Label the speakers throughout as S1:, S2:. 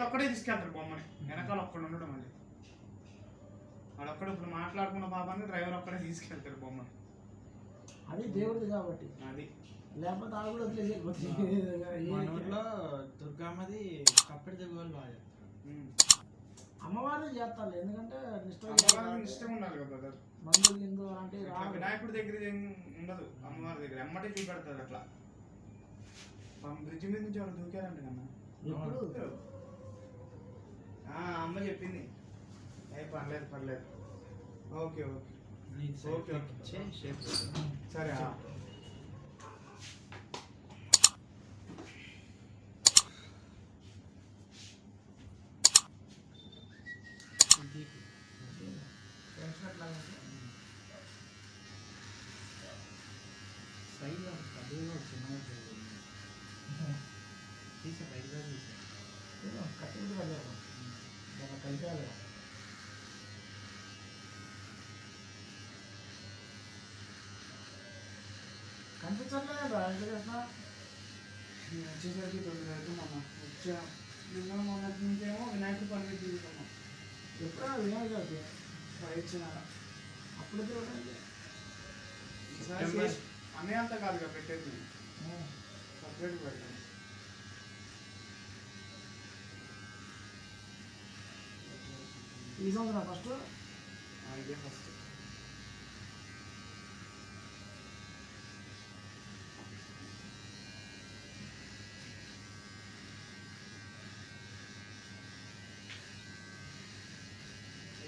S1: ఒక్కడే తీసుకెళ్తారు బొమ్మని, వెనకాల ఒక్కడు ఉండడం. మళ్ళీ వాడొక్కడు ఇప్పుడు మాట్లాడుకున్న పాపాన్ని డ్రైవర్ ఒక్కడే తీసుకెళ్తారు బొమ్మని.
S2: అది దేవుడిది కాబట్టి,
S1: అది
S2: లేకపోతే ఆడ కూడా వదిలేసి
S3: మన ఊర్లో దుర్గమ్మది కప్పటి దిగువలు బాగా
S2: అమ్మవారిని చేస్తారు. ఎందుకంటే
S1: ఇష్టం ఉండాలి కదా బ్రదర్.
S2: మందులు గిందు అంటే
S1: వినాయకుడి దగ్గర ఉండదు, అమ్మవారి దగ్గర ఎమ్మటే చూపెడతారు. అట్లా బ్రిడ్జ్ మీద నుంచి ఎవరు దూకారంట కన్నా.
S2: ఎప్పుడు
S1: అమ్మ చెప్పింది. పర్లేదు పర్లేదు, ఓకే ఓకే ఓకే సరే.
S2: కనిపించట్లేదా
S1: వచ్చేసరికి 9 అవుతుందమ్మా. వచ్చా నిన్న మొన్నటి నుంచేమో వినాయకుడి పండుగ తీసుకున్నాం.
S2: ఎప్పుడైనా వినాయక చవితి
S1: ఇచ్చినారా
S2: అప్పుడు
S1: అన్నీ అంతా కాదుగా పెట్టేది, సపరేట్ పెట్టాను.
S2: ఈ సంవత్సరం ఫస్ట్
S1: ఇదే ఫస్ట్.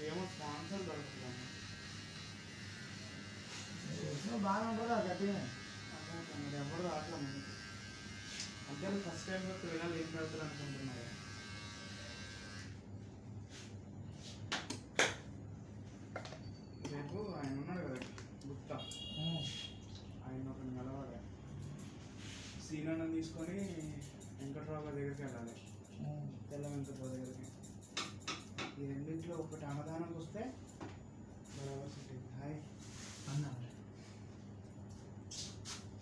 S1: ఏమో స్పాన్సర్ దొరుకుతున్నాను
S2: బాగా ఉంటుందా గట్టిగా
S1: మరి ఎవరు రావట్లే మనకి. అంటే ఫస్ట్ టైం పిల్లలు ఏం పెడతారు అనుకుంటున్నారు. రేపు ఆయన ఉన్నాడు కదా గుప్తా, ఆయన ఒక నిలబడే సీనాన్ని తీసుకొని వెంకట్రావు గారి దగ్గరికి వెళ్ళాలి. తెల్ల వెంకట్రావు దగ్గరికి. ఈ రెండింటిలో ఒకటి అన్నదానంకి వస్తే బరాబర్ సిటీ. హాయ్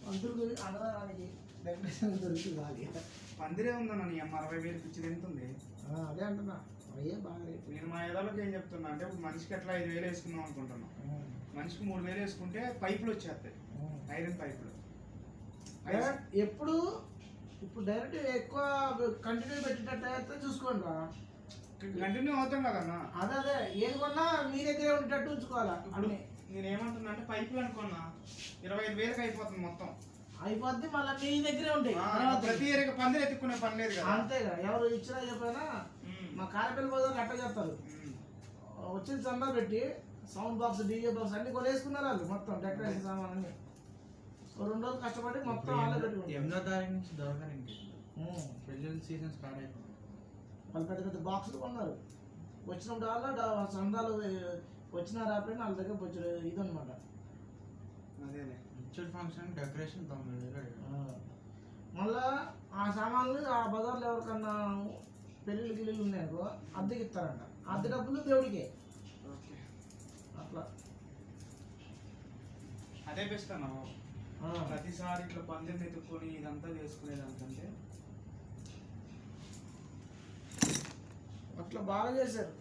S2: మంత్రులు అన్నదానానికి డెకరేషన్ దొరికి కాదు.
S1: పందిరే ఉందన్న నీ అమ్మ 60,000 పిచ్చిది ఎంత ఉంది.
S2: అదే అంటున్నా అయ్యే బాగా రేపు.
S1: నేను మా ఏదాలోకి ఏం చెప్తున్నా అంటే ఇప్పుడు మనిషికి ఎట్లా 5,000 వేసుకుందాం అనుకుంటున్నాం. మనిషికి 3,000 వేసుకుంటే పైపులు వచ్చేస్తాయి, ఐరన్ పైపులు.
S2: ఎప్పుడు ఇప్పుడు డైరెక్ట్ ఎక్కువ కంటిన్యూ పెట్టేటట్టు అయితే చూసుకోండి రా.
S1: కంటిన్యూ అవుతాం కదన్నా.
S2: అదే ఏది కొన్నా మీ దగ్గరే ఉండేటట్టు ఉంచుకోవాలా.
S1: అన్ని నేను ఏమంటున్నా అంటే పైపులు అనుకున్నా 25,000కి అయిపోతుంది మొత్తం.
S2: అయిపోద్ది మళ్ళీ మీ దగ్గరే ఉంటాయి.
S1: ప్రతి ఏరియాకి పందిరి ఎత్తుకునే పని లేదు కదా.
S2: అంతేగా ఎవరు ఇచ్చినా చెప్పైనా మా కారపల్లి బజార్ అట్ట చేస్తారు. వచ్చిన చందా పెట్టి సౌండ్ బాక్స్ డీజే బాక్స్ అన్ని కొనేసుకున్నారు వాళ్ళు. మొత్తం డెకరేషన్ సామాన్ అన్ని 2 రోజులు కష్టపడి మొత్తం వాళ్ళే పెట్టుకుంటారు.
S3: 8వ తారీఖు నుంచి దొరకడానికి పెళ్ళిళ్ళ సీజన్ స్టార్ట్ అయిపోయింది.
S2: వాళ్ళు పెద్ద పెద్ద బాక్సులు కొన్నారు. వచ్చినప్పుడు వాళ్ళ చందాలు వచ్చినా రాకపోయినా వాళ్ళ దగ్గర వచ్చి ఇది అనమాట.
S3: Ritual function decoration 9,000.
S2: మళ్ళా ఆ సామాన్లు ఆ బజార్లో ఎవరికన్నా పెళ్ళిళ్ళు గిళ్ళిళ్ళు ఉన్నాయనుకో అద్దెకి ఇస్తారంట. అద్దె డబ్బులు దేవుడికే. అట్లా
S1: అదే బెస్ట్ అన్న. ప్రతిసారి ఇట్లా పందిరిని ఎత్తుకొని ఇదంతా చేసుకునేదానికంటే
S2: అట్లా బాగా చేశారు.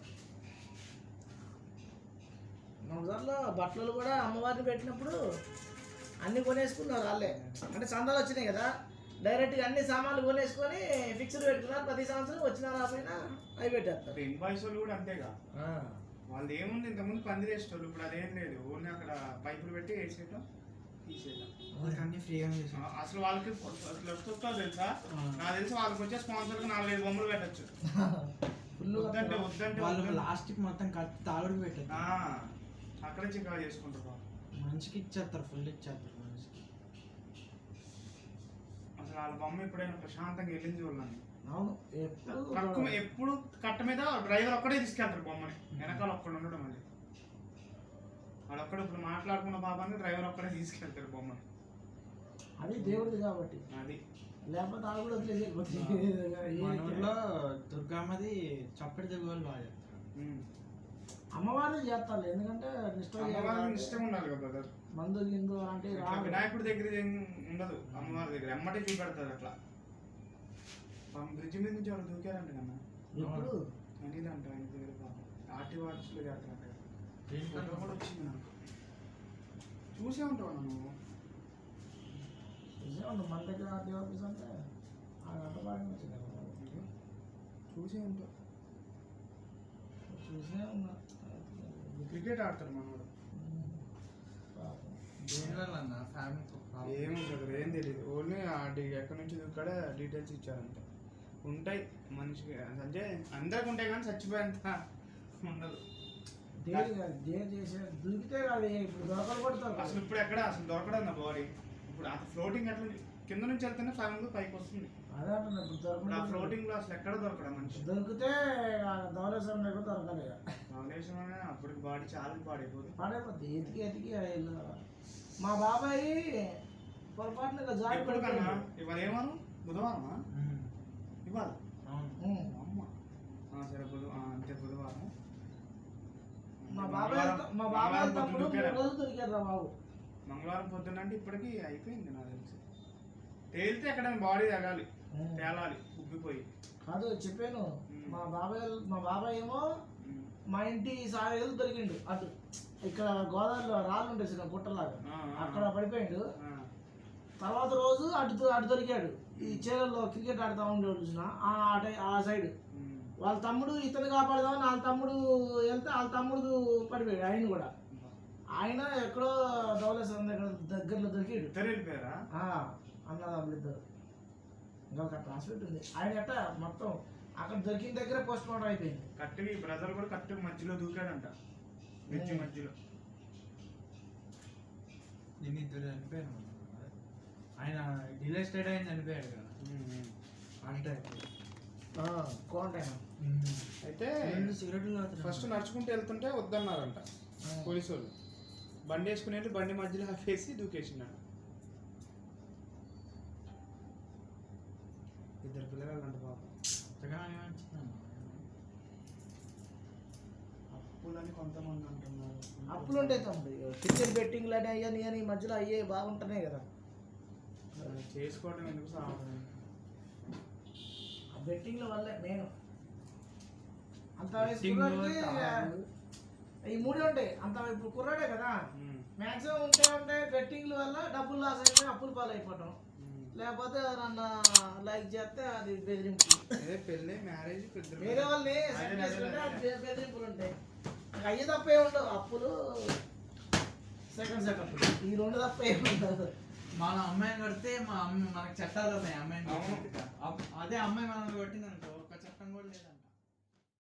S2: బజార్లో బట్టలు కూడా అమ్మవారిని పెట్టినప్పుడు అన్ని కొనేసుకున్నారు వాళ్ళే. అంటే చందాలు వచ్చినాయి కదా, డైరెక్ట్గా అన్ని సామాన్లు కొనేసుకొని ఫిక్స్డ్ పెట్టుకున్నారు. ప్రతి సంవత్సరం వచ్చినా రాకపోయినా అవి పెట్టేస్తారు.
S1: ఇన్వాయిస్ వాళ్ళు కూడా అంతేగా. వాళ్ళు ఏముంది ఇంతకుముందు పందిరి వేసేటోళ్ళు, ఇప్పుడు అదేం లేదు. ఓన్లీ అక్కడ పైపులు పెట్టి వేసేయటం తీసేయటం.
S3: అన్ని ఫ్రీగా చేసాం.
S1: అసలు వాళ్ళకి వస్తుందో తెలుసా? నాకు తెలిసి వాళ్ళకి వచ్చే స్పాన్సర్కి 4-5 బొమ్మలు పెట్టచ్చు. వద్దంటే
S3: వాళ్ళు లాస్ట్కి మొత్తం కట్టి తాగుడు పెట్టారు.
S1: అక్కడే చికా చేసుకుంటారు.
S3: మనిషికి ఇచ్చేస్తారు, ఫుల్ ఇచ్చేస్తారు మనిషికి.
S1: అసలు వాళ్ళ బొమ్మ ఎప్పుడైనా ప్రశాంతంగా వెళ్ళింది చూడాలని.
S2: అవును,
S1: ఎప్పుడు కట్ట మీద డ్రైవర్ ఒక్కడే తీసుకెళ్తారు బొమ్మని, వెనకాల ఒక్కడు ఉండడం. మళ్ళీ వాడొక్కడు ఇప్పుడు మాట్లాడుకున్న పాపాన్ని డ్రైవర్ ఒక్కడే తీసుకెళ్తారు బొమ్మని.
S2: అది దేవుడిది కాబట్టి,
S1: అది
S2: లేకపోతే ఆడ కూడా వదిలేసి
S3: మన ఊర్లో దుర్గమ్మది చప్పటి దిగువలు బాగా
S2: అమ్మవారిని చేస్తారు. ఎందుకంటే
S1: ఇష్టం ఉండాలి కదా బ్రదర్.
S2: మందు గిందు అంటే
S1: వినాయకుడి దగ్గర ఉండదు, అమ్మవారి దగ్గర ఎమ్మటే చూపెడతారు. అట్లా బ్రిడ్జ్ మీద నుంచి ఎవరు దూకారంట కన్నా.
S2: ఎప్పుడు
S1: అనిదంట ఆయన పేరు పాపం ఆర్టీ వార్డ్స్లో చేస్తారంట కదా. ఫోటో కూడా వచ్చింది నాకు. చూసే ఉంటావు నువ్వు.
S2: చూసే ఉండు మన దగ్గర ఆర్టీ ఆఫీస్ అంటే ఆ గంట బాగా వచ్చింది
S1: చూసే ఉంటావు.
S2: చూసే ఉన్నా
S1: క్రికెట్ ఆడతారు మనోడు.
S3: దేనివల్ల అన్న ఫ్యామిలీ
S1: ఏముంటుంది ఏం తెలియదు. ఓన్లీ ఎక్కడి నుంచి ఇక్కడ డీటెయిల్స్ ఇచ్చారంట. ఉంటాయి మనిషికి అంటే అందరికి ఉంటాయి కానీ చచ్చిపోయేంత ఉండదు.
S2: దేని చేసే దొరికితే కాదు ఇప్పుడు దొరకలు కొడతారు
S1: అసలు ఇప్పుడు ఎక్కడ అసలు దొరకడం నా బాడీ. ఇప్పుడు అసలు ఫ్లోటింగ్ ఎట్లా కింద నుంచి వెళ్తేనే సగంలో పైకి వస్తుంది.
S2: అదే అంటున్నా ఇప్పుడు
S1: ఇప్పుడు ఆ
S2: దొరకదు.
S1: ఫ్లోటింగ్ లో అసలు ఎక్కడ దొరకడం మనిషి.
S2: దొరికితే ధవళేశ్వరం దగ్గర దొరకాలి ఇక.
S1: ఫౌండేషన్ అప్పటికి బాడీ చాలా పాడైపోతుంది.
S2: పాడైపోద్ది ఎతికి ఎతికి వెళ్ళు. మా బాబాయ్ పొరపాటున ఇక జారి
S1: ఎప్పుడు కన్నా
S2: పడిపోయాడు.
S1: ఇవాళ ఏమను బుధవారమా ఇవాళ
S3: అవును.
S1: అమ్మ సరే అంతే బుధవారం.
S2: మా బాబాయ్ తమ్ముడు 3 రోజులు దొరికారు రా బాబు.
S1: మంగళవారం పొద్దున్న అంటే ఇప్పటికి అయిపోయింది నాకు తెలిసి. తేలితే ఎక్కడ బాడీ తగాలి తేలాలి ఉబ్బిపోయి.
S2: కాదు చెప్పాను మా బాబాయ్ ఏమో మా ఇంటి సాగేలు దొరికిండు అటు ఇక్కడ గోదావరిలో రాళ్ళు ఉంటాయి చిన్న గుట్టలాగా అక్కడ పడిపోయిండు. తర్వాత రోజు అటు దొరికాడు ఈ చీరల్లో క్రికెట్ ఆడుతూ ఉండేవాడు చూసిన ఆ సైడ్. వాళ్ళ తమ్ముడు ఇతను కాపాడదామని వాళ్ళ తమ్ముడు వెళ్తే వాళ్ళ తమ్ముడు పడిపోయాడు. ఆయన కూడా ఆయన ఎక్కడో ధవళేశ్వరం దగ్గరలో దొరికాడు.
S1: ఇద్దరు వెళ్ళిపోయారా?
S2: అన్నదమ్ములు ఇద్దరు. ఇంకా ఒక ట్రాన్స్పోర్ట్ ఉంది. ఆయన అట్ట మొత్తం అక్కడ దొరికిన దగ్గర పోస్ట్ మార్టం అయిపోయింది.
S1: కట్టుకి బ్రదర్ కూడా కట్టుకు మధ్యలో దూకాడంట. బ్రిడ్జి మధ్యలో.
S3: దీన్ని ఇద్దరు చనిపోయారు. ఆయన రియల్ ఎస్టేట్ ఆయన చనిపోయాడు కదా అంటే
S1: అయితే ఫస్ట్ నడుచుకుంటూ వెళ్తుంటే వద్దన్నారంట పోలీసు వాళ్ళు. బండి వేసుకుని వెళ్ళి బండి మధ్యలో ఆపేసి దూకేసినాడు. ఇద్దరు పిల్లగాళ్ళు అంట పాపం. అప్పులని కొంతమంది అంటున్నారు.
S2: అప్పులు ఉంటాయి తమ్ముడు. క్రికెట్ బెట్టింగ్లు అని అయ్యని అని మధ్యలో అయ్యే బాగుంటున్నాయి కదా.
S1: చేసుకోవడం ఎందుకు సాగడం.
S2: ఆ బెట్టింగ్ల వల్లే నేను అంత ఈ 3 ఉంటాయి. అంత ఇప్పుడు కుర్రాడే కదా మ్యాక్సిమం ఉంటాయి. బెట్టింగ్ల వల్ల డబ్బులు లాస్ అయిపోయి అప్పులు పాలు అయిపోవటం. లేకపోతే నన్ను లైక్ చేస్తే అది బెదిరింపు.
S1: అదే పెళ్ళి మ్యారేజ్
S2: వేరే వాళ్ళని సెట్ చేసుకుంటే అది బెదిరింపులు ఉంటాయి. అయ్యే తప్పే ఉండవు అప్పులు. సెకండ్ అప్పులు ఈ 2 తప్ప ఏముండదు.
S3: మన అమ్మాయిని కొడితే మా అమ్మాయి మనకు చట్టాలు ఉన్నాయి. అమ్మాయిని అదే అమ్మాయి మనల్ని కొట్టింది అనుకో ఒక చట్టం కూడా లేదా.